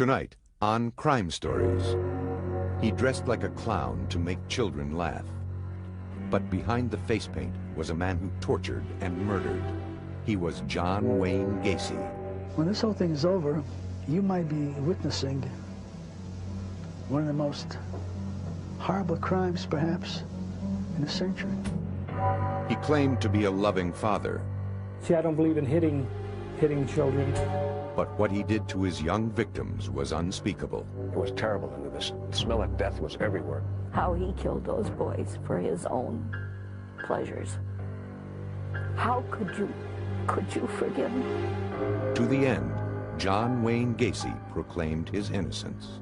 Tonight, on Crime Stories, he dressed like a clown to make children laugh. But behind the face paint was a man who tortured and murdered. He was John Wayne Gacy. When this whole thing is over, you might be witnessing one of the most horrible crimes, perhaps, in a century. He claimed to be a loving father. See, I don't believe in hitting children. But what he did to his young victims was unspeakable. It was terrible, and the smell of death was everywhere. How he killed those boys for his own pleasures. How could you forgive him? To the end, John Wayne Gacy proclaimed his innocence.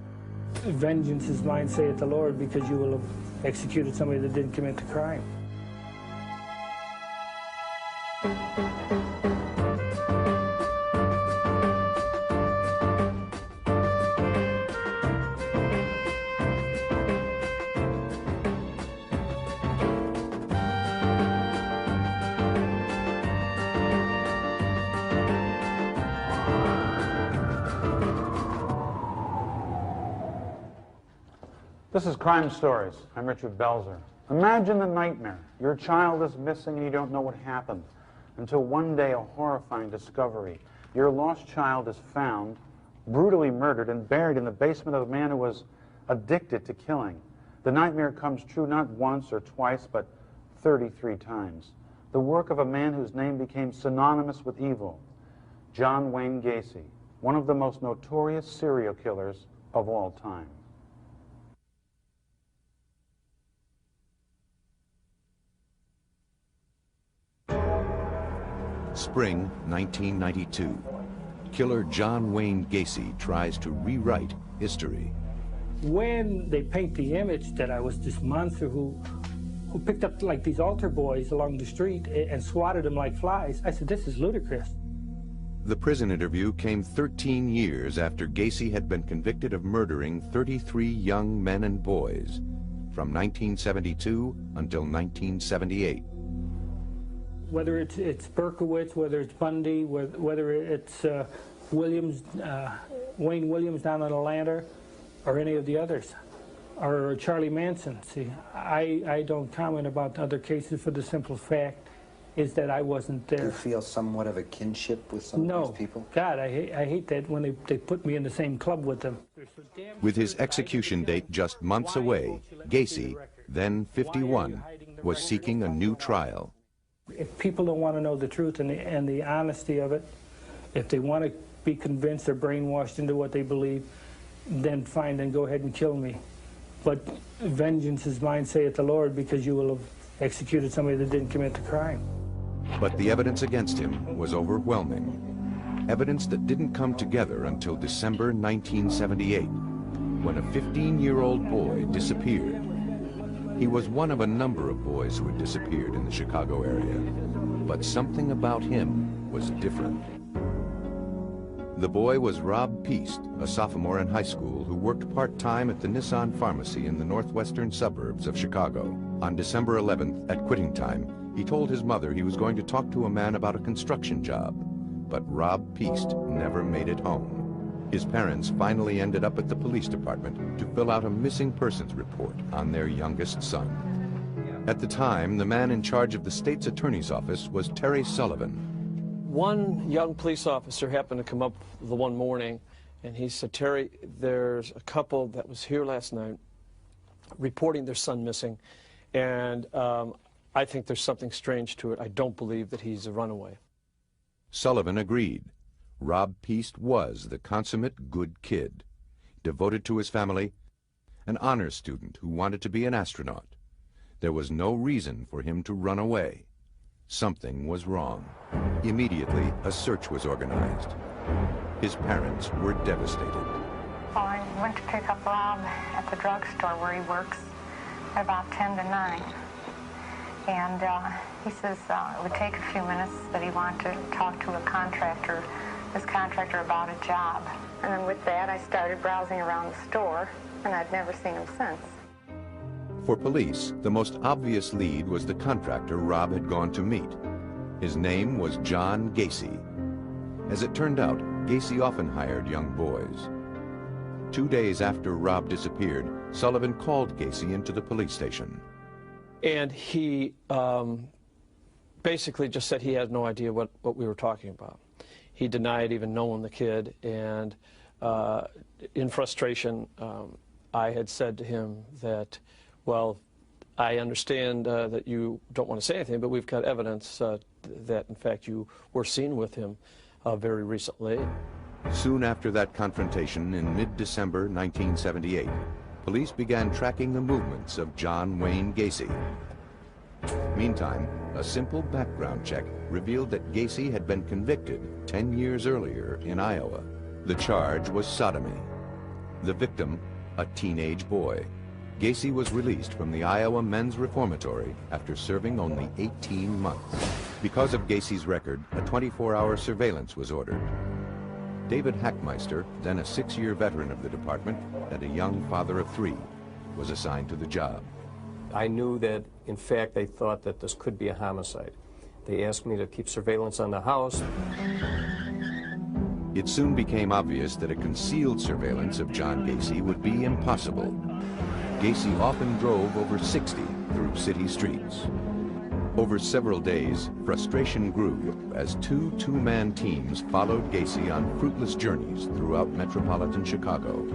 Vengeance is mine, saith the Lord, because you will have executed somebody that didn't commit the crime. This is Crime Stories. I'm Richard Belzer. Imagine the nightmare. Your child is missing and you don't know what happened until one day a horrifying discovery. Your lost child is found, brutally murdered and buried in the basement of a man who was addicted to killing. The nightmare comes true not once or twice, but 33 times. The work of a man whose name became synonymous with evil, John Wayne Gacy, one of the most notorious serial killers of all time. Spring 1992. Killer John Wayne Gacy tries to rewrite history. When they paint the image that I was this monster who picked up like these altar boys along the street and swatted them like flies, I said, this is ludicrous. The prison interview came 13 years after Gacy had been convicted of murdering 33 young men and boys from 1972 until 1978. Whether it's Berkowitz, whether it's Bundy, whether it's Williams, Wayne Williams down in Atlanta, or any of the others, or Charlie Manson. See, I don't comment about other cases for the simple fact is that I wasn't there. Do you feel somewhat of a kinship with some of these people? God, I hate that when they put me in the same club with them. With his execution date just months away, Gacy, then 51, was seeking a new trial. If people don't want to know the truth and the honesty of it, if they want to be convinced they're brainwashed into what they believe, then fine, then go ahead and kill me. But vengeance is mine, saith the Lord, because you will have executed somebody that didn't commit the crime. But the evidence against him was overwhelming. Evidence that didn't come together until December 1978, when a 15-year-old boy disappeared. He was one of a number of boys who had disappeared in the Chicago area, but something about him was different. The boy was Rob Peast, a sophomore in high school who worked part-time at the Nissan pharmacy in the northwestern suburbs of Chicago. On December 11th, at quitting time, he told his mother he was going to talk to a man about a construction job, but Rob Peast never made it home. His parents finally ended up at the police department to fill out a missing persons report on their youngest son. At the time, the man in charge of the state's attorney's office was Terry Sullivan. One young police officer happened to come up the one morning, and he said, Terry, there's a couple that was here last night reporting their son missing, and I think there's something strange to it. I don't believe that he's a runaway. Sullivan agreed. Rob Peast was the consummate good kid, devoted to his family, an honors student who wanted to be an astronaut. There was no reason for him to run away. Something was wrong. Immediately, a search was organized. His parents were devastated. I went to pick up Rob at the drugstore where he works at about 10 to 9. And he says it would take a few minutes, that he wanted to talk to this contractor about a job. And then with that, I started browsing around the store, and I'd never seen him since. For police, the most obvious lead was the contractor Rob had gone to meet. His name was John Gacy. As it turned out, Gacy often hired young boys. 2 days after Rob disappeared, Sullivan called Gacy into the police station. And he basically just said he had no idea what we were talking about. He denied even knowing the kid, and in frustration, I had said to him that, well, I understand that you don't want to say anything, but we've got evidence that, in fact, you were seen with him very recently. Soon after that confrontation in mid-December 1978, police began tracking the movements of John Wayne Gacy. Meantime, a simple background check revealed that Gacy had been convicted 10 years earlier in Iowa. The charge was sodomy. The victim, a teenage boy. Gacy was released from the Iowa Men's Reformatory after serving only 18 months. Because of Gacy's record, a 24-hour surveillance was ordered. David Hackmeister, then a 6-year veteran of the department and a young father of 3, was assigned to the job. I knew that, in fact, they thought that this could be a homicide. They asked me to keep surveillance on the house. It soon became obvious that a concealed surveillance of John Gacy would be impossible. Gacy often drove over 60 through city streets. Over several days, frustration grew as 2 two-man teams followed Gacy on fruitless journeys throughout metropolitan Chicago.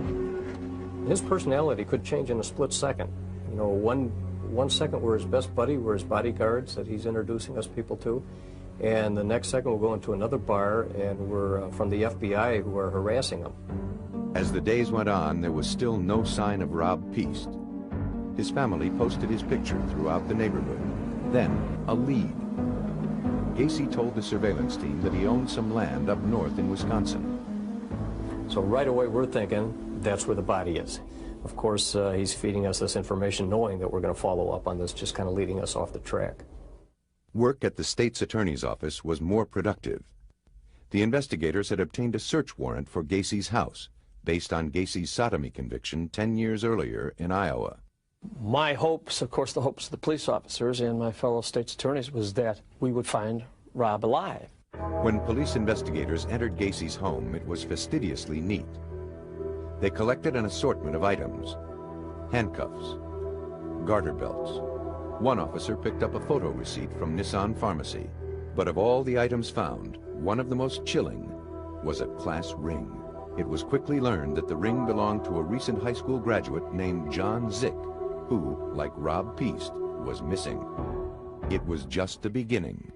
His personality could change in a split second. You know, one second we're his best buddy, we're his bodyguards that he's introducing us people to, and the next second we'll go into another bar and we're from the FBI who are harassing him. As the days went on, there was still no sign of Rob Piest. His family posted his picture throughout the neighborhood. Then, a lead. Gacy told the surveillance team that he owned some land up north in Wisconsin. So right away we're thinking that's where the body is. Of course, he's feeding us this information knowing that we're going to follow up on this, just kind of leading us off the track. Work at the state's attorney's office was more productive. The investigators had obtained a search warrant for Gacy's house, based on Gacy's sodomy conviction 10 years earlier in Iowa. My hopes, of course the hopes of the police officers and my fellow state's attorneys, was that we would find Rob alive. When police investigators entered Gacy's home, it was fastidiously neat. They collected an assortment of items: handcuffs, garter belts. One officer picked up a photo receipt from Nissan Pharmacy. But of all the items found, one of the most chilling was a class ring. It was quickly learned that the ring belonged to a recent high school graduate named John Zick, who, like Rob Piest, was missing. It was just the beginning.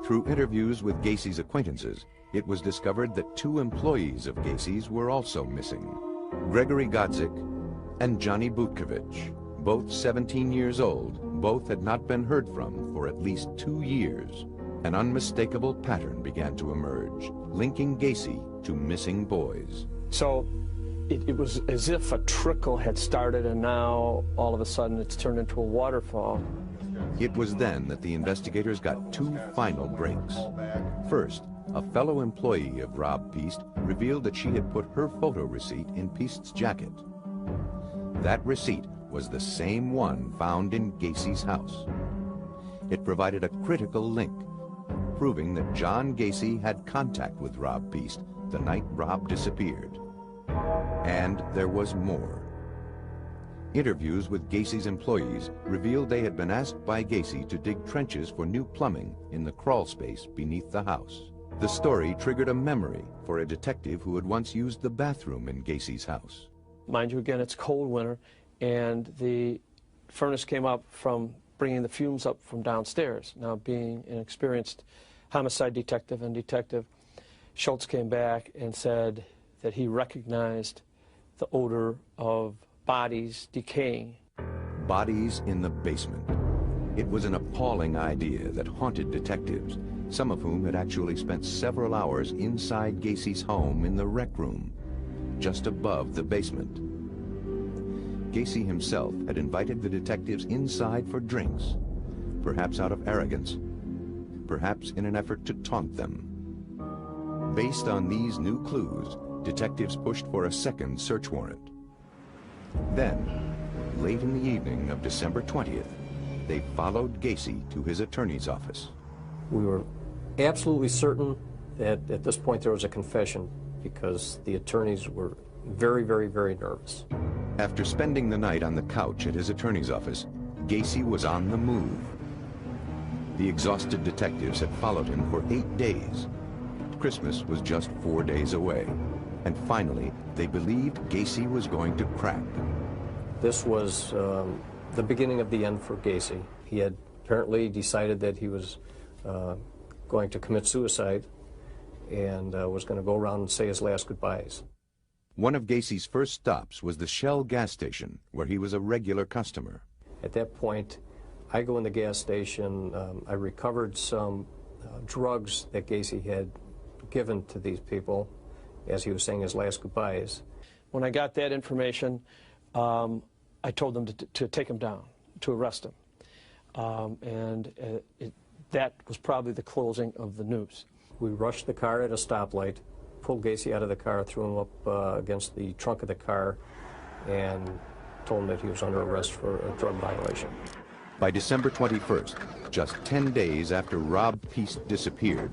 Through interviews with Gacy's acquaintances, it was discovered that 2 employees of Gacy's were also missing: Gregory Godzik and Johnny Butkovich. Both 17 years old, both had not been heard from for at least 2 years. An unmistakable pattern began to emerge, linking Gacy to missing boys. So it was as if a trickle had started, and now all of a sudden it's turned into a waterfall. It was then that the investigators got 2 final breaks. First, a fellow employee of Rob Piest revealed that she had put her photo receipt in Piest's jacket. That receipt was the same one found in Gacy's house. It provided a critical link, proving that John Gacy had contact with Rob Piest the night Rob disappeared. And there was more. Interviews with Gacy's employees revealed they had been asked by Gacy to dig trenches for new plumbing in the crawl space beneath the house. The story triggered a memory for a detective who had once used the bathroom in Gacy's house. Mind you, again, it's cold winter, and the furnace came up from bringing the fumes up from downstairs. Now, being an experienced homicide detective and Detective Schultz came back and said that he recognized the odor of bodies decaying. Bodies in the basement. It was an appalling idea that haunted detectives, some of whom had actually spent several hours inside Gacy's home in the rec room, just above the basement. Gacy himself had invited the detectives inside for drinks, perhaps out of arrogance, perhaps in an effort to taunt them. Based on these new clues, detectives pushed for a second search warrant. Then, late in the evening of December 20th, they followed Gacy to his attorney's office. We were absolutely certain that at this point there was a confession, because the attorneys were very, very, very nervous. After spending the night on the couch at his attorney's office, Gacy was on the move. The exhausted detectives had followed him for 8 days. Christmas was just 4 days away. And finally, they believed Gacy was going to crack. This was the beginning of the end for Gacy. He had apparently decided that he was going to commit suicide and was going to go around and say his last goodbyes. One of Gacy's first stops was the Shell gas station, where he was a regular customer. At that point, I go in the gas station. I recovered some drugs that Gacy had given to these people as he was saying his last goodbyes. When I got that information, I told them to take him down, to arrest him. That was probably the closing of the news. We rushed the car at a stoplight, pulled Gacy out of the car, threw him up against the trunk of the car, and told him that he was under arrest for a drug violation. By December 21st, just 10 days after Rob Peace disappeared,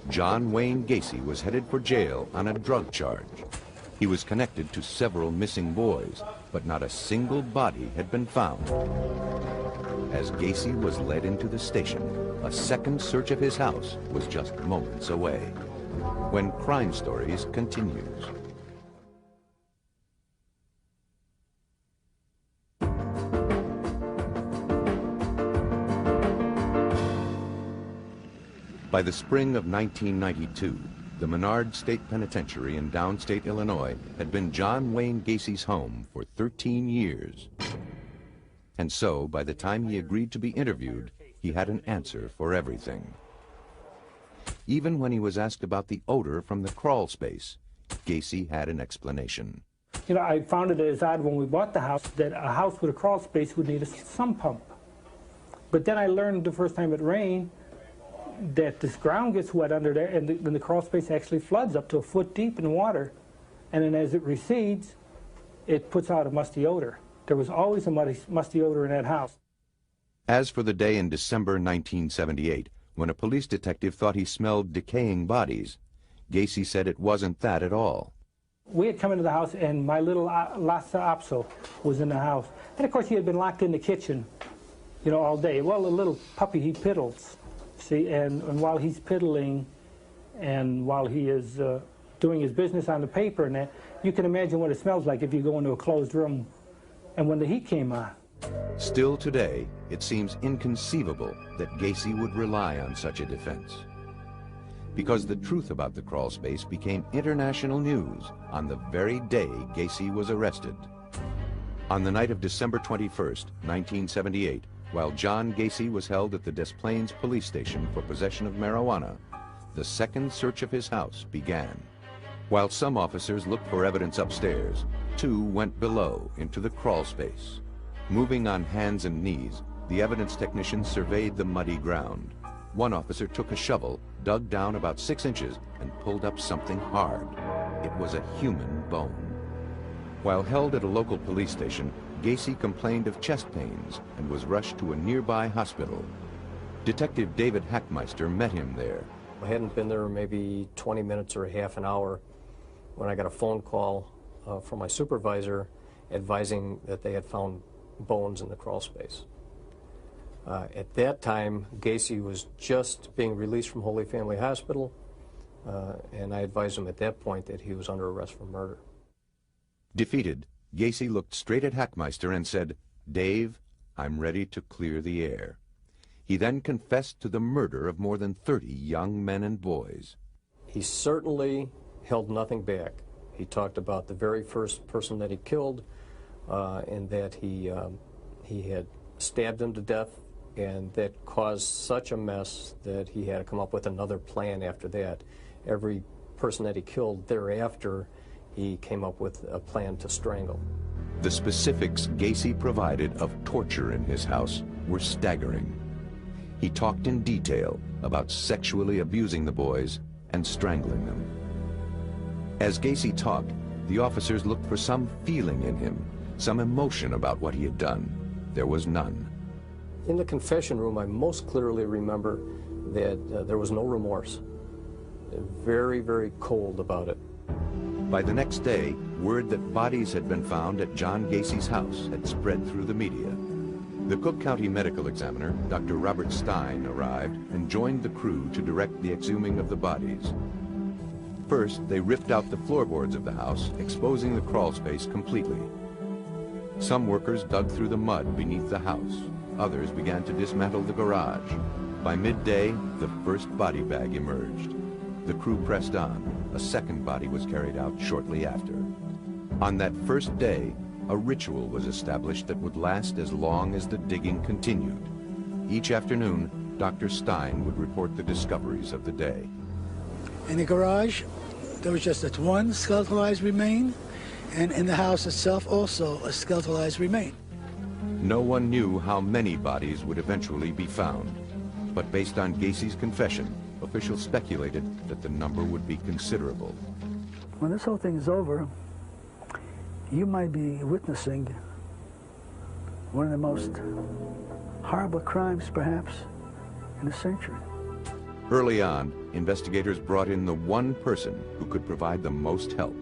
John Wayne Gacy was headed for jail on a drug charge. He was connected to several missing boys, but not a single body had been found. As Gacy was led into the station, a second search of his house was just moments away. When Crime Stories continues. By the spring of 1992, the Menard State Penitentiary in downstate Illinois had been John Wayne Gacy's home for 13 years. And so, by the time he agreed to be interviewed, he had an answer for everything. Even when he was asked about the odor from the crawl space, Gacy had an explanation. You know, I found it as odd when we bought the house that a house with a crawl space would need a sump pump. But then I learned the first time it rained that this ground gets wet under there, and then the crawl space actually floods up to a foot deep in water. And then as it recedes, it puts out a musty odor. There was always a musty odor in that house. As for the day in December 1978, when a police detective thought he smelled decaying bodies, Gacy said it wasn't that at all. We had come into the house, and my little Lhasa Apso was in the house. And of course, he had been locked in the kitchen, you know, all day. Well, the little puppy, he piddles. See, and while he's piddling and while he is doing his business on the paper and that, you can imagine what it smells like if you go into a closed room and when the heat came on. Still today, it seems inconceivable that Gacy would rely on such a defense. Because the truth about the crawl space became international news on the very day Gacy was arrested. On the night of December 21st, 1978, while John Gacy was held at the Des Plaines police station for possession of marijuana, the second search of his house began. While some officers looked for evidence upstairs, two went below into the crawl space. Moving on hands and knees, the evidence technicians surveyed the muddy ground. One officer took a shovel, dug down about 6 inches, and pulled up something hard. It was a human bone. While held at a local police station, Gacy complained of chest pains and was rushed to a nearby hospital. Detective David Hackmeister met him there. I hadn't been there maybe 20 minutes or half an hour when I got a phone call from my supervisor advising that they had found bones in the crawl space. At that time, Gacy was just being released from Holy Family Hospital, and I advised him at that point that he was under arrest for murder. Defeated, Gacy looked straight at Hackmeister and said, "Dave, I'm ready to clear the air." He then confessed to the murder of more than 30 young men and boys. He certainly held nothing back. He talked about the very first person that he killed, and that he had stabbed him to death, and that caused such a mess that he had to come up with another plan after that. Every person that he killed thereafter, he came up with a plan to strangle. The specifics Gacy provided of torture in his house were staggering. He talked in detail about sexually abusing the boys and strangling them. As Gacy talked, the officers looked for some feeling in him, some emotion about what he had done. There was none. In the confession room, I most clearly remember that there was no remorse. Very, very cold about it. By the next day, word that bodies had been found at John Gacy's house had spread through the media. The Cook County medical examiner, Dr. Robert Stein, arrived and joined the crew to direct the exhuming of the bodies. First, they ripped out the floorboards of the house, exposing the crawl space completely. Some workers dug through the mud beneath the house. Others began to dismantle the garage. By midday, the first body bag emerged. The crew pressed on. A second body was carried out shortly after. On that first day, a ritual was established that would last as long as the digging continued. Each afternoon, Dr. Stein would report the discoveries of the day. In the garage, there was just that one skeletalized remain, and in the house itself also a skeletalized remain. No one knew how many bodies would eventually be found, but based on Gacy's confession, officials speculated that the number would be considerable. When this whole thing is over, you might be witnessing one of the most horrible crimes, perhaps, in a century. Early on, investigators brought in the one person who could provide the most help,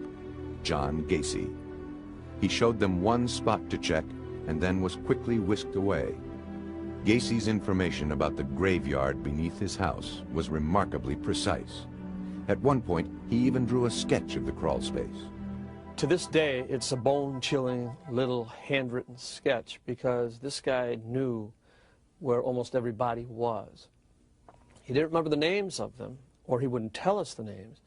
John Gacy. He showed them one spot to check and then was quickly whisked away. Gacy's information about the graveyard beneath his house was remarkably precise. At one point, he even drew a sketch of the crawl space. To this day, it's a bone-chilling little handwritten sketch because this guy knew where almost every body was. He didn't remember the names of them, or he wouldn't tell us the names,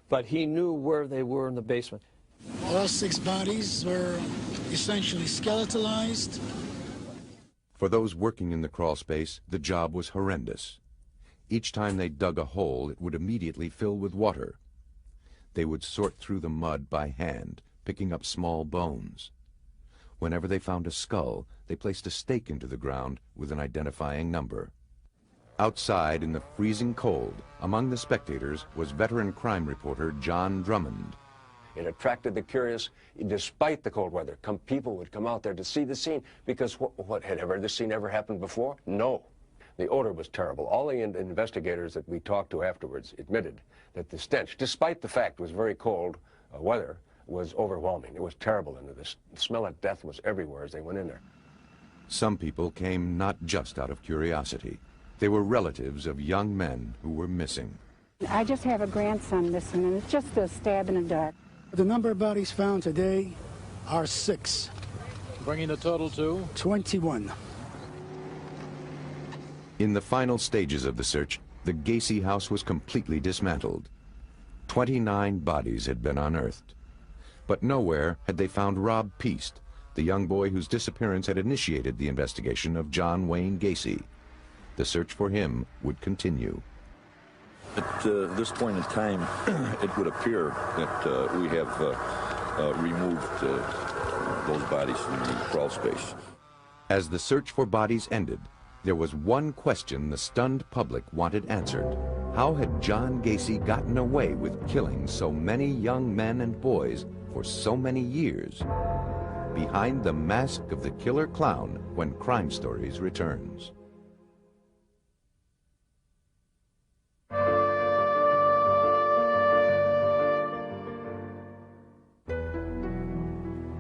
but he knew where they were in the basement. All 6 bodies were essentially skeletalized. For those working in the crawl space, the job was horrendous. Each time they dug a hole, it would immediately fill with water. They would sort through the mud by hand, picking up small bones. Whenever they found a skull, they placed a stake into the ground with an identifying number. Outside in the freezing cold, among the spectators was veteran crime reporter John Drummond. It attracted the curious, despite the cold weather. People would come out there to see the scene because what had this scene ever happened before? No. The odor was terrible. All the investigators that we talked to afterwards admitted that the stench, despite the fact it was very cold weather, was overwhelming. It was terrible, and the smell of death was everywhere as they went in there. Some people came not just out of curiosity. They were relatives of young men who were missing. I just have a grandson missing, and it's just a stab in the dark. The number of bodies found today are 6. Bringing the total to? 21. In the final stages of the search, the Gacy house was completely dismantled. 29 bodies had been unearthed. But nowhere had they found Rob Peast, the young boy whose disappearance had initiated the investigation of John Wayne Gacy. The search for him would continue. At this point in time, it would appear that we have removed those bodies from the crawl space. As the search for bodies ended, there was one question the stunned public wanted answered. How had John Gacy gotten away with killing so many young men and boys for so many years? Behind the mask of the killer clown, when Crime Stories returns.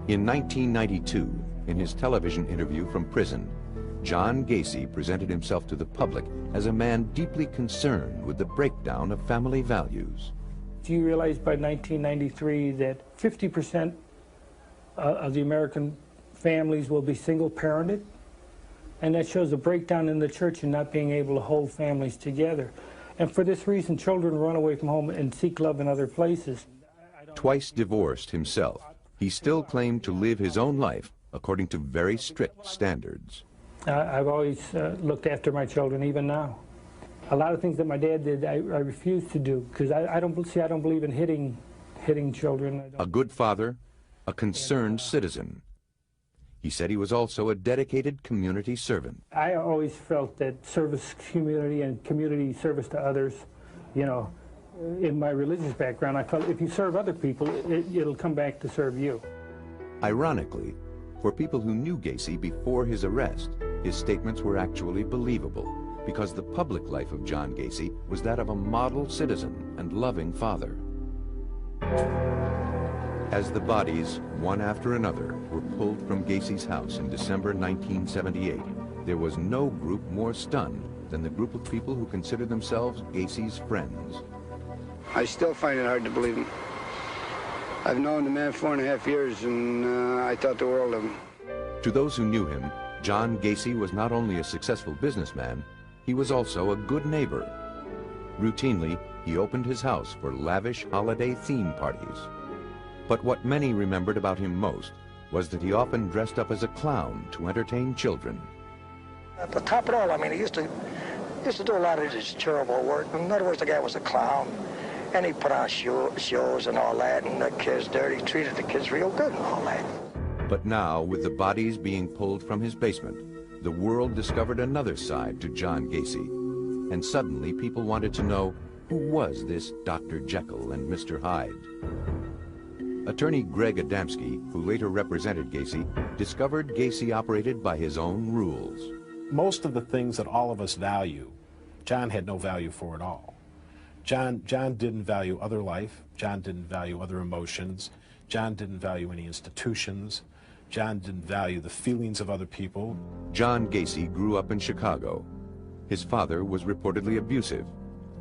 In 1992, in his television interview from prison, John Gacy presented himself to the public as a man deeply concerned with the breakdown of family values. Do you realize by 1993 that 50% of the American families will be single-parented? And that shows a breakdown in the church and not being able to hold families together. And for this reason, children run away from home and seek love in other places. Twice divorced himself, he still claimed to live his own life according to very strict standards. I've always looked after my children, even now. A lot of things that my dad did, I refuse to do, because I don't believe in hitting children. A good father, a concerned citizen. He said he was also a dedicated community servant. I always felt that service community and community service to others, you know, in my religious background, I felt if you serve other people, it'll come back to serve you. Ironically, for people who knew Gacy before his arrest, his statements were actually believable, because the public life of John Gacy was that of a model citizen and loving father. As the bodies, one after another, were pulled from Gacy's house in December 1978, there was no group more stunned than the group of people who considered themselves Gacy's friends. I still find it hard to believe him. I've known the man 4.5 years, and I thought the world of him. To those who knew him, John Gacy was not only a successful businessman, he was also a good neighbor. Routinely, he opened his house for lavish holiday theme parties. But what many remembered about him most was that he often dressed up as a clown to entertain children. At the top of it all, I mean, he used to do a lot of his charitable work. In other words, the guy was a clown, and he put on shows and all that, and the kids dirty, treated the kids real good and all that. But now, with the bodies being pulled from his basement, the world discovered another side to John Gacy. And suddenly, people wanted to know, who was this Dr. Jekyll and Mr. Hyde? Attorney Greg Adamski, who later represented Gacy, discovered Gacy operated by his own rules. Most of the things that all of us value, John had no value for at all. John didn't value other life. John didn't value other emotions. John didn't value any institutions. John didn't value the feelings of other people. John Gacy grew up in Chicago. His father was reportedly abusive,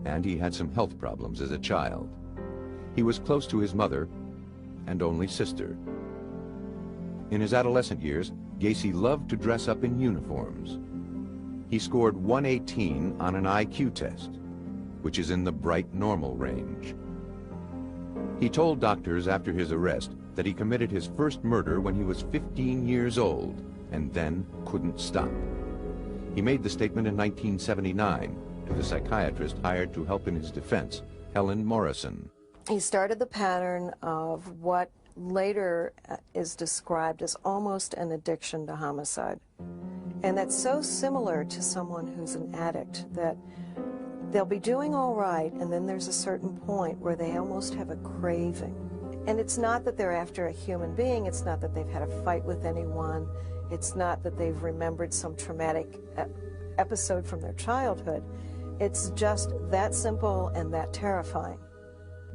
and he had some health problems as a child. He was close to his mother and only sister. In his adolescent years, Gacy loved to dress up in uniforms. He scored 118 on an IQ test, which is in the bright normal range. He told doctors after his arrest that he committed his first murder when he was 15 years old and then couldn't stop. He made the statement in 1979 to the psychiatrist hired to help in his defense, Helen Morrison. He started the pattern of what later is described as almost an addiction to homicide. And that's so similar to someone who's an addict that they'll be doing all right, and then there's a certain point where they almost have a craving. And it's not that they're after a human being, it's not that they've had a fight with anyone, it's not that they've remembered some traumatic episode from their childhood. It's just that simple and that terrifying.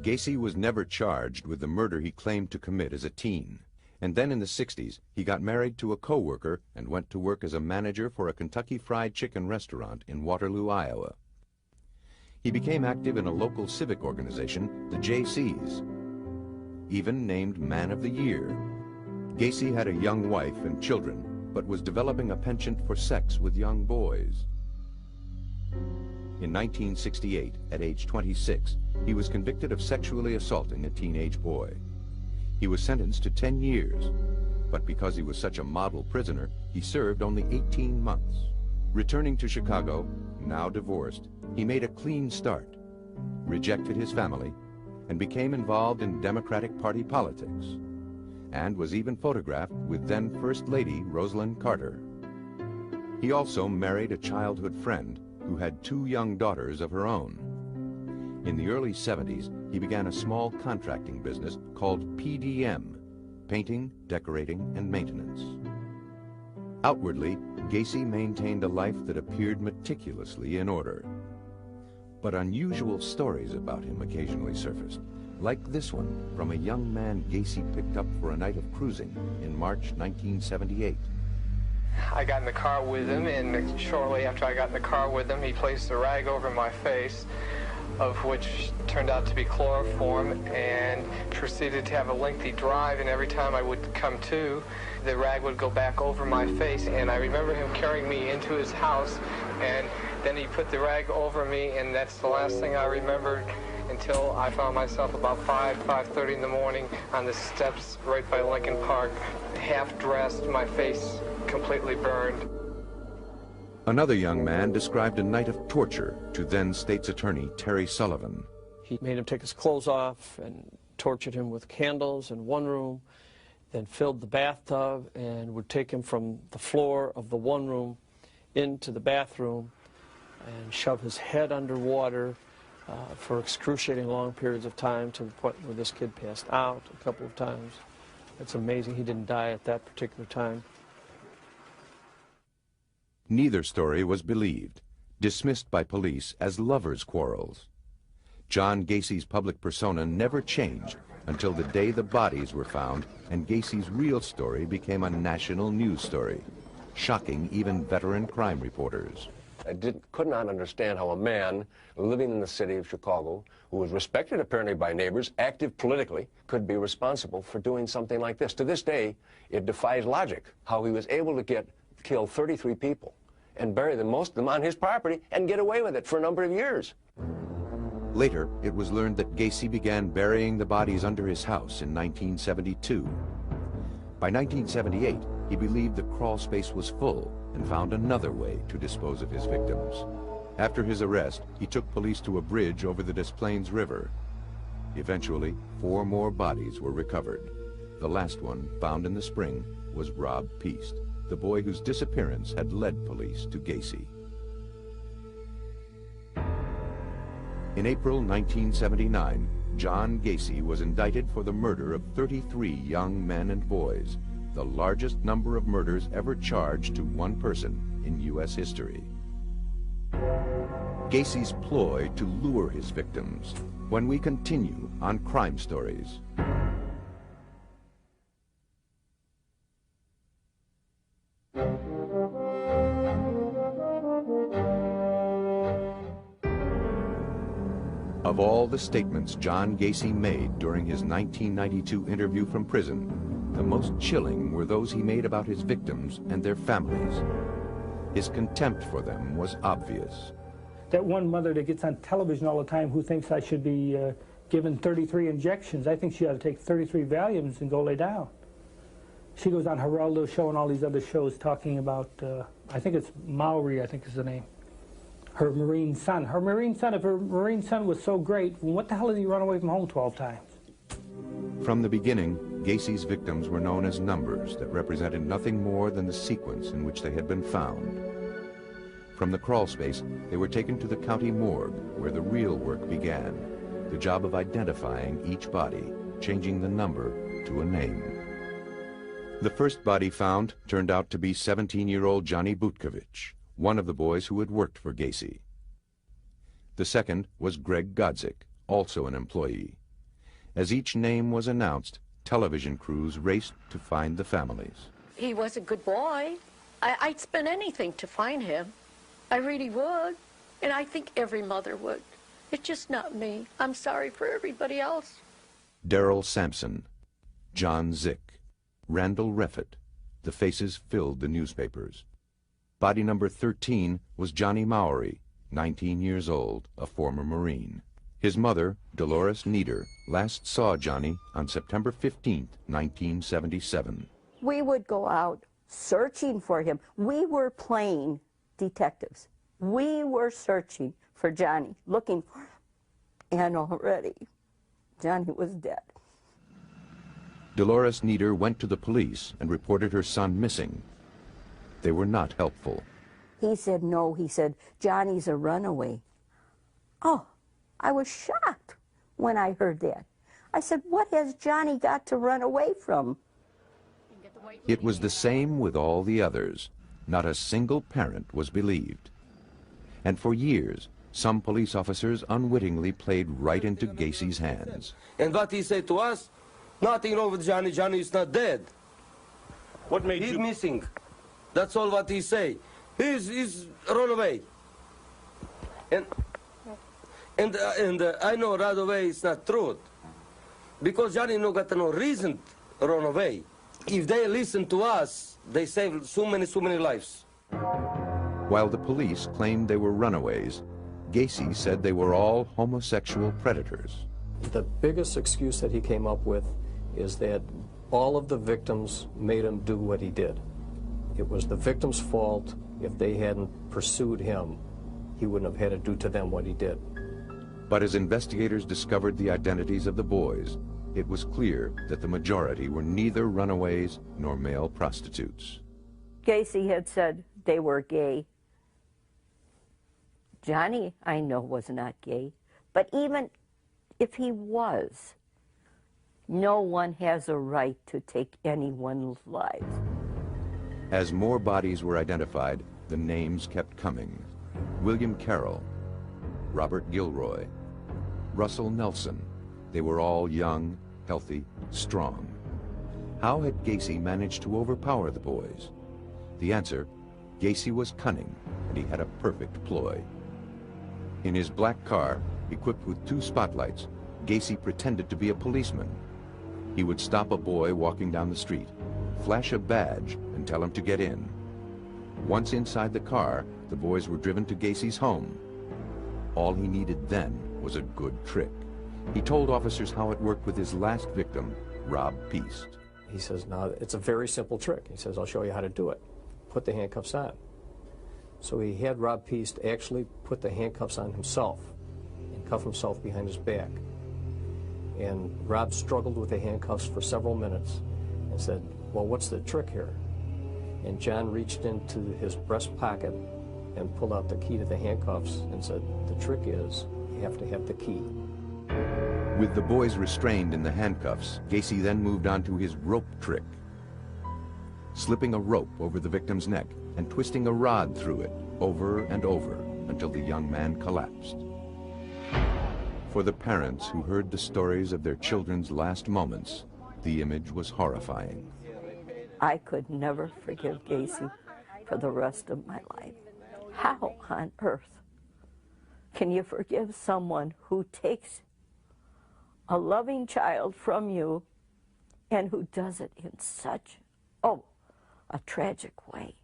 Gacy was never charged with the murder he claimed to commit as a teen. And then in the 60s, he got married to a co-worker and went to work as a manager for a Kentucky Fried Chicken restaurant in Waterloo, Iowa. He became active in a local civic organization, the J.C.'s, even named Man of the Year. Gacy had a young wife and children, but was developing a penchant for sex with young boys. In 1968, at age 26, he was convicted of sexually assaulting a teenage boy. He was sentenced to 10 years, but because he was such a model prisoner, he served only 18 months. Returning to Chicago, now divorced, he made a clean start, rejected his family, and became involved in Democratic Party politics, and was even photographed with then First Lady Rosalynn Carter. He also married a childhood friend who had 2 young daughters of her own. In the early 70s, he began a small contracting business called PDM, painting, decorating, and maintenance. Outwardly, Gacy maintained a life that appeared meticulously in order. But unusual stories about him occasionally surfaced, like this one from a young man Gacy picked up for a night of cruising in March 1978. I got in the car with him, and shortly after I got in the car with him, he placed a rag over my face, of which turned out to be chloroform, and proceeded to have a lengthy drive, and every time I would come to, the rag would go back over my face, and I remember him carrying me into his house, and then he put the rag over me, and that's the last thing I remembered until I found myself about 5:30 in the morning on the steps right by Lincoln Park, half dressed, my face completely burned. Another young man described a night of torture to then State's Attorney Terry Sullivan. He made him take his clothes off and tortured him with candles in one room, then filled the bathtub and would take him from the floor of the one room into the bathroom and shove his head underwater for excruciating long periods of time, to the point where this kid passed out a couple of times. It's amazing he didn't die at that particular time. Neither story was believed, dismissed by police as lovers' quarrels. John Gacy's public persona never changed, until the day the bodies were found and Gacy's real story became a national news story, shocking even veteran crime reporters. I could not understand how a man living in the city of Chicago, who was respected apparently by neighbors, active politically, could be responsible for doing something like this. To this day, it defies logic how he was able to kill 33 people and bury them, most of them on his property, and get away with it for a number of years. Later, it was learned that Gacy began burying the bodies under his house in 1972. By 1978, he believed the crawl space was full and found another way to dispose of his victims. After his arrest, he took police to a bridge over the Des Plaines River. Eventually, 4 more bodies were recovered. The last one, found in the spring, was Rob Peast, the boy whose disappearance had led police to Gacy. In April 1979, John Gacy was indicted for the murder of 33 young men and boys, the largest number of murders ever charged to one person in U.S. history. Gacy's ploy to lure his victims, when we continue on Crime Stories. Of all the statements John Gacy made during his 1992 interview from prison, the most chilling were those he made about his victims and their families. His contempt for them was obvious. That one mother that gets on television all the time who thinks I should be given 33 injections, I think she ought to take 33 Valiums and go lay down. She goes on Geraldo Show and all these other shows talking about, I think it's Maori, I think is the name. Her Marine son. Her Marine son, if her Marine son was so great, what the hell did he run away from home 12 times? From the beginning, Gacy's victims were known as numbers that represented nothing more than the sequence in which they had been found. From the crawl space, they were taken to the county morgue, where the real work began, the job of identifying each body, changing the number to a name. The first body found turned out to be 17-year-old Johnny Butkovich, one of the boys who had worked for Gacy. The second was Greg Godzik, also an employee. As each name was announced, television crews raced to find the families. He was a good boy. I'd spend anything to find him. I really would. And I think every mother would. It's just not me. I'm sorry for everybody else. Darrell Sampson, John Zick, Randall Reffett. The faces filled the newspapers. Body number 13 was Johnny Maori, 19 years old, a former Marine. His mother, Dolores Nieder, last saw Johnny on September 15, 1977. We would go out searching for him. We were playing detectives. We were searching for Johnny, looking for him. And already, Johnny was dead. Dolores Nieder went to the police and reported her son missing. They were not helpful. He said, no, he said, Johnny's a runaway. Oh, I was shocked when I heard that. I said, what has Johnny got to run away from? It was the same with all the others. Not a single parent was believed. And for years, some police officers unwittingly played right into Gacy's hands. And what he said to us, nothing wrong with Johnny, Johnny is not dead. What made He's you... missing. That's all what he say. He's run away. And I know right away it's not true. Because Johnny no got no reason to run away. If they listen to us, they save so many lives. While the police claimed they were runaways, Gacy said they were all homosexual predators. The biggest excuse that he came up with is that all of the victims made him do what he did. It was the victim's fault. If they hadn't pursued him, he wouldn't have had to do to them what he did. But as investigators discovered the identities of the boys, it was clear that the majority were neither runaways nor male prostitutes. Gacy had said they were gay. Johnny, I know, was not gay. But even if he was, no one has a right to take anyone's lives. As more bodies were identified, the names kept coming. William Carroll, Robert Gilroy, Russell Nelson. They were all young, healthy, strong. How had Gacy managed to overpower the boys? The answer, Gacy was cunning, and he had a perfect ploy. In his black car, equipped with 2 spotlights, Gacy pretended to be a policeman. He would stop a boy walking down the street, flash a badge, and tell him to get in. Once inside the car, the boys were driven to Gacy's home. All he needed then was a good trick. He told officers how it worked with his last victim, Rob Peast. He says, "No, it's a very simple trick." He says, "I'll show you how to do it. Put the handcuffs on." So he had Rob Peast actually put the handcuffs on himself and cuff himself behind his back. And Rob struggled with the handcuffs for several minutes and said, "Well, what's the trick here?" And John reached into his breast pocket and pulled out the key to the handcuffs and said, "The trick is you have to have the key." With the boys restrained in the handcuffs, Gacy then moved on to his rope trick. Slipping a rope over the victim's neck and twisting a rod through it over and over until the young man collapsed. For the parents who heard the stories of their children's last moments, the image was horrifying. I could never forgive Gacy for the rest of my life. How on earth can you forgive someone who takes a loving child from you and who does it in such, a tragic way?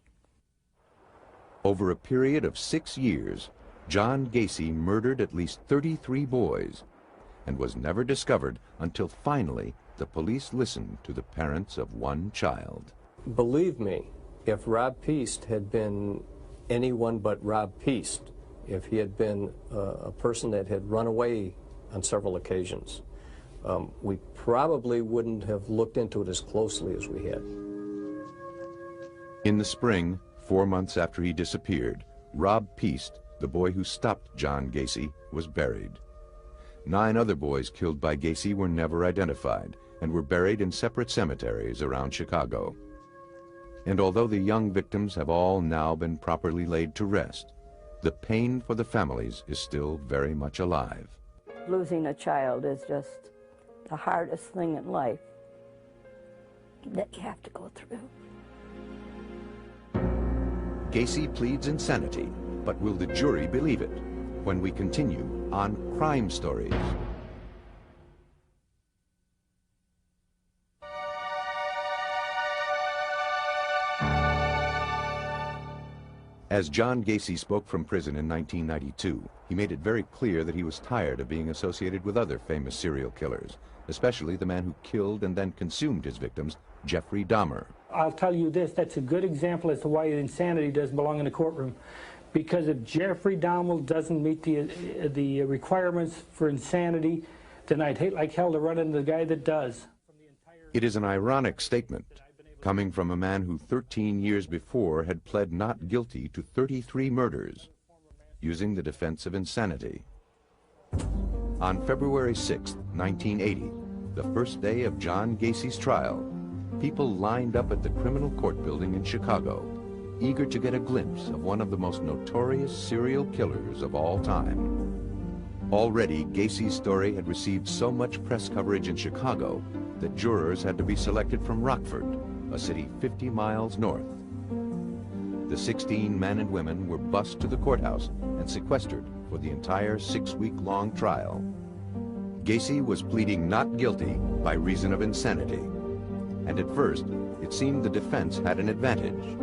Over a period of 6 years, John Gacy murdered at least 33 boys and was never discovered until finally the police listened to the parents of one child. Believe me, if Rob Peast had been anyone but Rob Peast, if he had been a person that had run away on several occasions, we probably wouldn't have looked into it as closely as we had. In the spring, 4 months after he disappeared, Rob Peast, the boy who stopped John Gacy, was buried. 9 other boys killed by Gacy were never identified and were buried in separate cemeteries around Chicago. And although the young victims have all now been properly laid to rest, the pain for the families is still very much alive. Losing a child is just the hardest thing in life that you have to go through. Gacy pleads insanity, but will the jury believe it? When we continue on Crime Stories. As John Gacy spoke from prison in 1992, he made it very clear that he was tired of being associated with other famous serial killers, especially the man who killed and then consumed his victims, Jeffrey Dahmer. I'll tell you this, that's a good example as to why insanity doesn't belong in the courtroom. Because if Jeffrey Dahmer doesn't meet the requirements for insanity, then I'd hate like hell to run into the guy that does. It is an ironic statement, coming from a man who 13 years before had pled not guilty to 33 murders, using the defense of insanity. On February 6, 1980, the first day of John Gacy's trial, people lined up at the criminal court building in Chicago, eager to get a glimpse of one of the most notorious serial killers of all time. Already, Gacy's story had received so much press coverage in Chicago that jurors had to be selected from Rockford, a city 50 miles north. The 16 men and women were bused to the courthouse and sequestered for the entire 6-week-long trial. Gacy was pleading not guilty by reason of insanity. And at first, it seemed the defense had an advantage.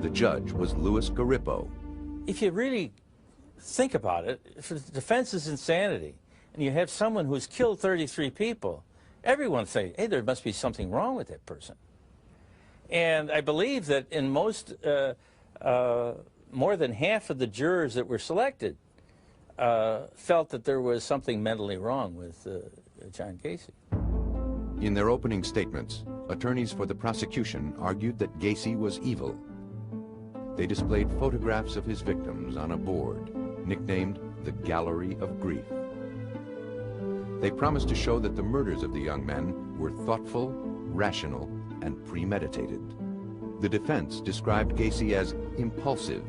The judge was Louis Garippo. If you really think about it, if the defense is insanity, and you have someone who's killed 33 people, everyone say, hey, there must be something wrong with that person. And I believe that in most, more than half of the jurors that were selected felt that there was something mentally wrong with John Gacy. In their opening statements, attorneys for the prosecution argued that Gacy was evil. They displayed photographs of his victims on a board, nicknamed the Gallery of Grief. They promised to show that the murders of the young men were thoughtful, rational, and premeditated. The defense described Gacy as impulsive,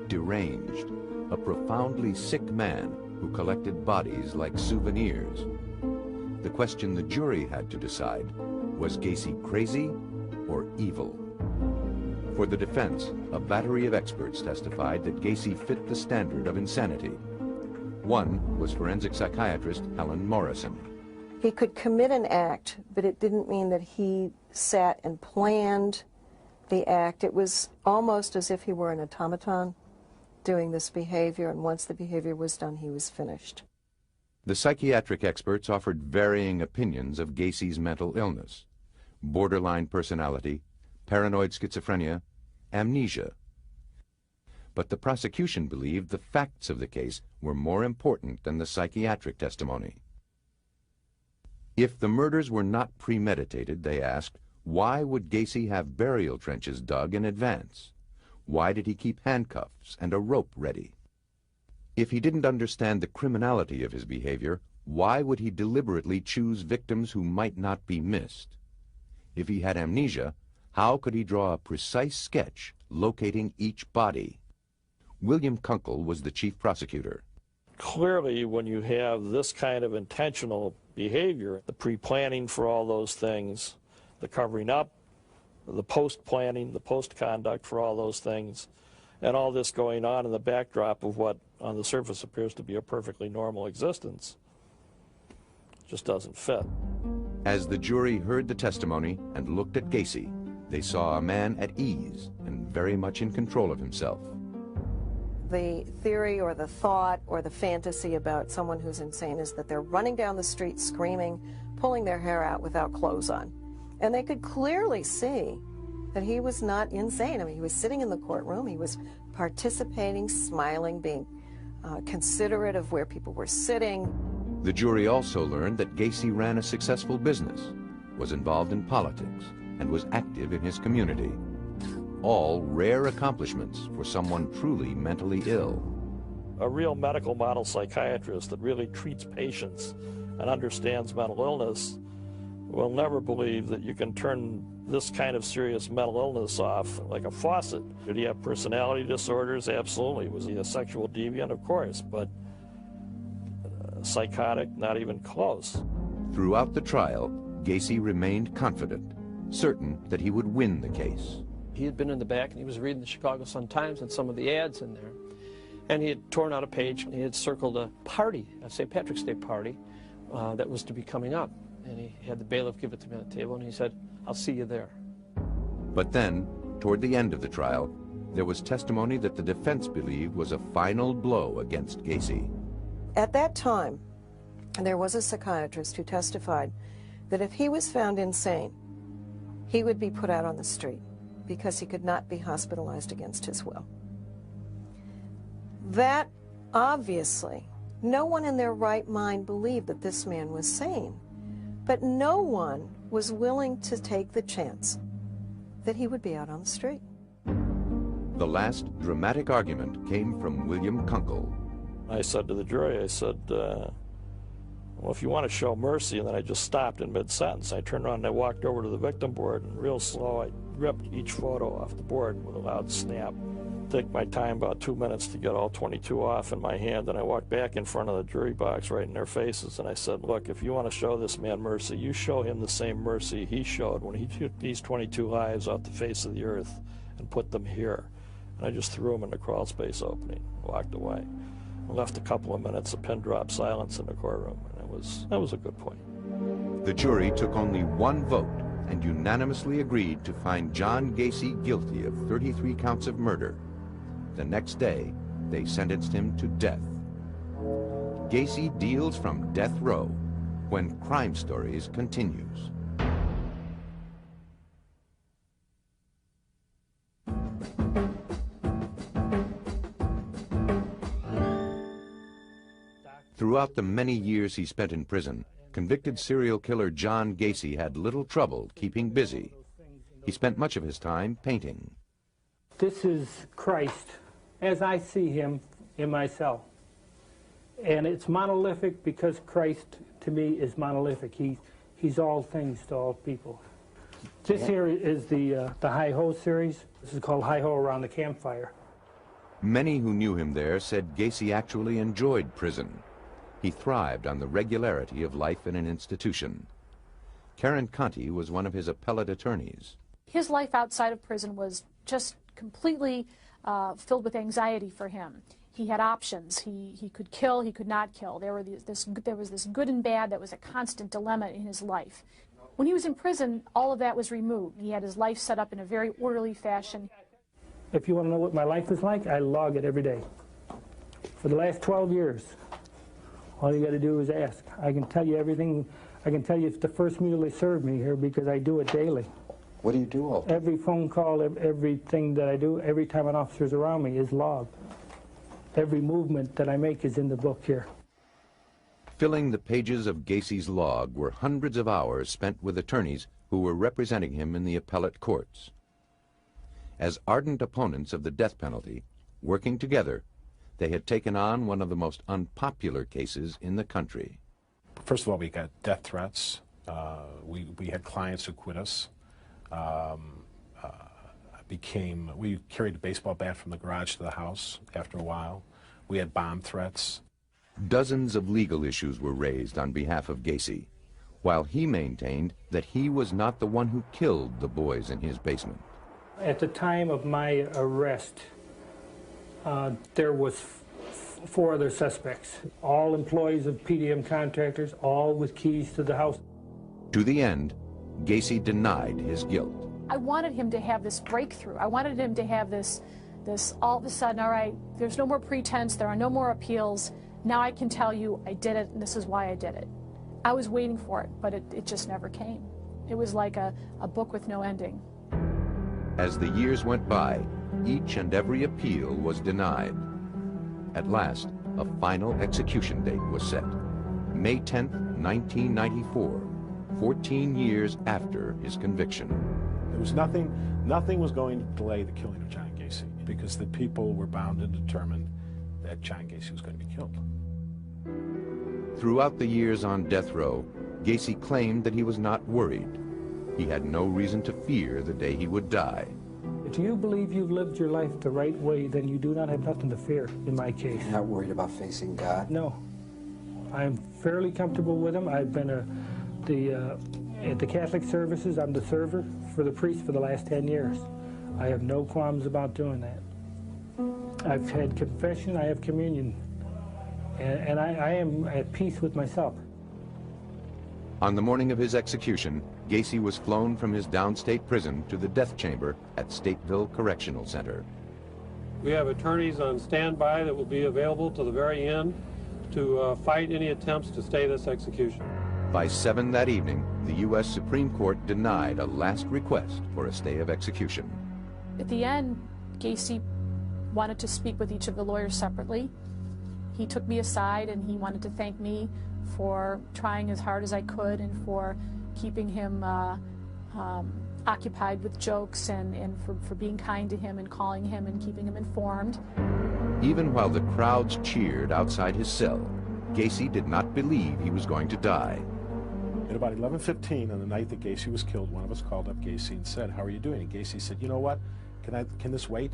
deranged, a profoundly sick man who collected bodies like souvenirs. The question the jury had to decide, was Gacy crazy or evil? For the defense, a battery of experts testified that Gacy fit the standard of insanity. One was forensic psychiatrist Helen Morrison. He could commit an act, but it didn't mean that he sat and planned the act. It was almost as if he were an automaton doing this behavior, and once the behavior was done, he was finished. The psychiatric experts offered varying opinions of Gacy's mental illness: borderline personality, paranoid schizophrenia, amnesia. But the prosecution believed the facts of the case were more important than the psychiatric testimony. If the murders were not premeditated, they asked, why would Gacy have burial trenches dug in advance? Why did he keep handcuffs and a rope ready? If he didn't understand the criminality of his behavior, why would he deliberately choose victims who might not be missed? If he had amnesia, how could he draw a precise sketch locating each body? William Kunkel was the chief prosecutor. Clearly, when you have this kind of intentional behavior, the pre-planning for all those things, the covering up, the post-planning, the post-conduct for all those things, and all this going on in the backdrop of what on the surface appears to be a perfectly normal existence, just doesn't fit. As the jury heard the testimony and looked at Gacy, they saw a man at ease and very much in control of himself. The theory or the thought or the fantasy about someone who's insane is that they're running down the street screaming, pulling their hair out without clothes on. And they could clearly see that he was not insane. I mean, he was sitting in the courtroom, he was participating, smiling, being considerate of where people were sitting. The jury also learned that Gacy ran a successful business, was involved in politics, and was active in his community. All rare accomplishments for someone truly mentally ill. A real medical model psychiatrist that really treats patients and understands mental illness will never believe that you can turn this kind of serious mental illness off like a faucet. Did he have personality disorders? Absolutely. Was he a sexual deviant? Of course, but psychotic? Not even close. Throughout the trial, Gacy remained confident, certain that he would win the case. He had been in the back and he was reading the Chicago Sun-Times and some of the ads in there. And he had torn out a page and he had circled a party, a St. Patrick's Day party, that was to be coming up. And he had the bailiff give it to me on the table and he said, "I'll see you there." But then, toward the end of the trial, there was testimony that the defense believed was a final blow against Gacy. At that time, there was a psychiatrist who testified that if he was found insane, he would be put out on the street because he could not be hospitalized against his will. That, obviously, no one in their right mind believed that this man was sane, but no one was willing to take the chance that he would be out on the street. The last dramatic argument came from William Kunkel. I said to the jury, I said, well, if you want to show mercy, and then I just stopped in mid-sentence. I turned around and I walked over to the victim board, and real slow, I ripped each photo off the board with a loud snap. Take my time, about 2 minutes, to get all 22 off in my hand, and I walked back in front of the jury box right in their faces, and I said, look, if you want to show this man mercy, you show him the same mercy he showed when he took these 22 lives off the face of the earth and put them here. And I just threw them in the crawl space opening, walked away. I left a couple of minutes of pin-drop silence in the courtroom, and that was a good point. The jury took only one vote and unanimously agreed to find John Gacy guilty of 33 counts of murder. The next day, they sentenced him to death. Gacy deals from death row when Crime Stories continues. Throughout the many years he spent in prison, convicted serial killer John Gacy had little trouble keeping busy. He spent much of his time painting. This is Christ as I see him in my cell. And it's monolithic because Christ, to me, is monolithic. He's all things to all people. This here is the Hi-Ho series. This is called Hi-Ho Around the Campfire. Many who knew him there said Gacy actually enjoyed prison. He thrived on the regularity of life in an institution. Karen Conti was one of his appellate attorneys. His life outside of prison was just completely filled with anxiety for him. He had options. He could kill, he could not kill. There was this good and bad that was a constant dilemma in his life. When he was in prison, all of that was removed. He had his life set up in a very orderly fashion. If you want to know what my life is like, I log it every day. For the last 12 years, all you got to do is ask. I can tell you everything. I can tell you the first meal they served me here because I do it daily. What do you do all day? Every phone call, everything that I do, every time an officer's around me is logged. Every movement that I make is in the book here. Filling the pages of Gacy's log were hundreds of hours spent with attorneys who were representing him in the appellate courts. As ardent opponents of the death penalty, working together, they had taken on one of the most unpopular cases in the country. First of all, we got death threats. We had clients who quit us. We carried a baseball bat from the garage to the house after a while. We had bomb threats. Dozens of legal issues were raised on behalf of Gacy, while he maintained that he was not the one who killed the boys in his basement. At the time of my arrest, there was 4 other suspects, all employees of PDM contractors, all with keys to the house. To the end, Gacy denied his guilt. I wanted him to have this breakthrough. I wanted him to have this all of a sudden, all right, there's no more pretense, there are no more appeals. Now I can tell you I did it, and this is why I did it. I was waiting for it, but it just never came. It was like a book with no ending. As the years went by, each and every appeal was denied. At last, a final execution date was set. May 10th, 1994, 14 years after his conviction. There was nothing was going to delay the killing of John Gacy because the people were bound and determined that John Gacy was going to be killed. Throughout the years on death row, Gacy claimed that he was not worried. He had no reason to fear the day he would die. If you believe you've lived your life the right way, then you do not have nothing to fear, in my case. You're not worried about facing God? No. I'm fairly comfortable with him. I've been at the Catholic services, I'm the server for the priest for the last 10 years. I have no qualms about doing that. I've had confession, I have communion, and I am at peace with myself. On the morning of his execution, Gacy was flown from his downstate prison to the death chamber at Stateville Correctional Center. We have attorneys on standby that will be available to the very end to fight any attempts to stay this execution. By 7 that evening, the U.S. Supreme Court denied a last request for a stay of execution. At the end, Gacy wanted to speak with each of the lawyers separately. He took me aside and he wanted to thank me for trying as hard as I could and for keeping him occupied with jokes and for being kind to him and calling him and keeping him informed. Even while the crowds cheered outside his cell, Gacy did not believe he was going to die. At about 11:15 on the night that Gacy was killed, one of us called up Gacy and said, "How are you doing?" And Gacy said, "You know what? Can this wait?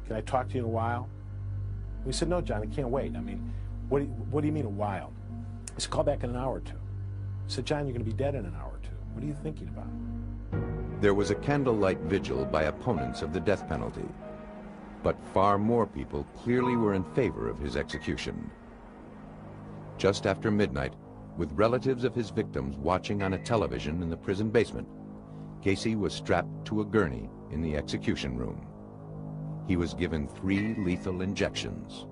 Can I talk to you in a while?" We said, "No, John, it can't wait. I mean, what do you mean a while?" He said, "Call back in an hour or two." I said, "John, you're going to be dead in an hour or two. What are you thinking about?" There was a candlelight vigil by opponents of the death penalty, but far more people clearly were in favor of his execution. Just after midnight, with relatives of his victims watching on a television in the prison basement, Gacy was strapped to a gurney in the execution room. He was given 3 lethal injections.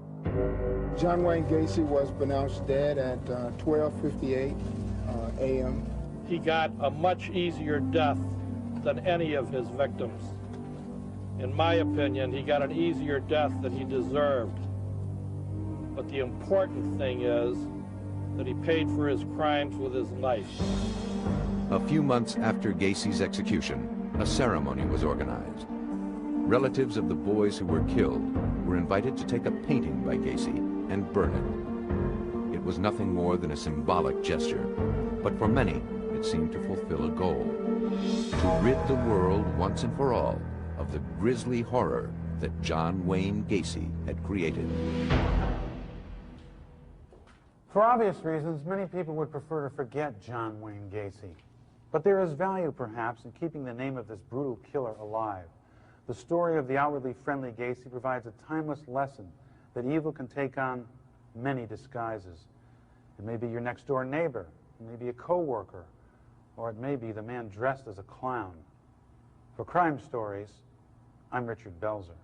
John Wayne Gacy was pronounced dead at 12:58 a.m. He got a much easier death than any of his victims. In my opinion, he got an easier death than he deserved. But the important thing is that he paid for his crimes with his life. A few months after Gacy's execution, a ceremony was organized. Relatives of the boys who were killed were invited to take a painting by Gacy and burn it. It was nothing more than a symbolic gesture, but for many, it seemed to fulfill a goal: to rid the world once and for all of the grisly horror that John Wayne Gacy had created. For obvious reasons, many people would prefer to forget John Wayne Gacy. But there is value, perhaps, in keeping the name of this brutal killer alive. The story of the outwardly friendly Gacy provides a timeless lesson that evil can take on many disguises. It may be your next-door neighbor, it may be a co-worker, or it may be the man dressed as a clown. For Crime Stories, I'm Richard Belzer.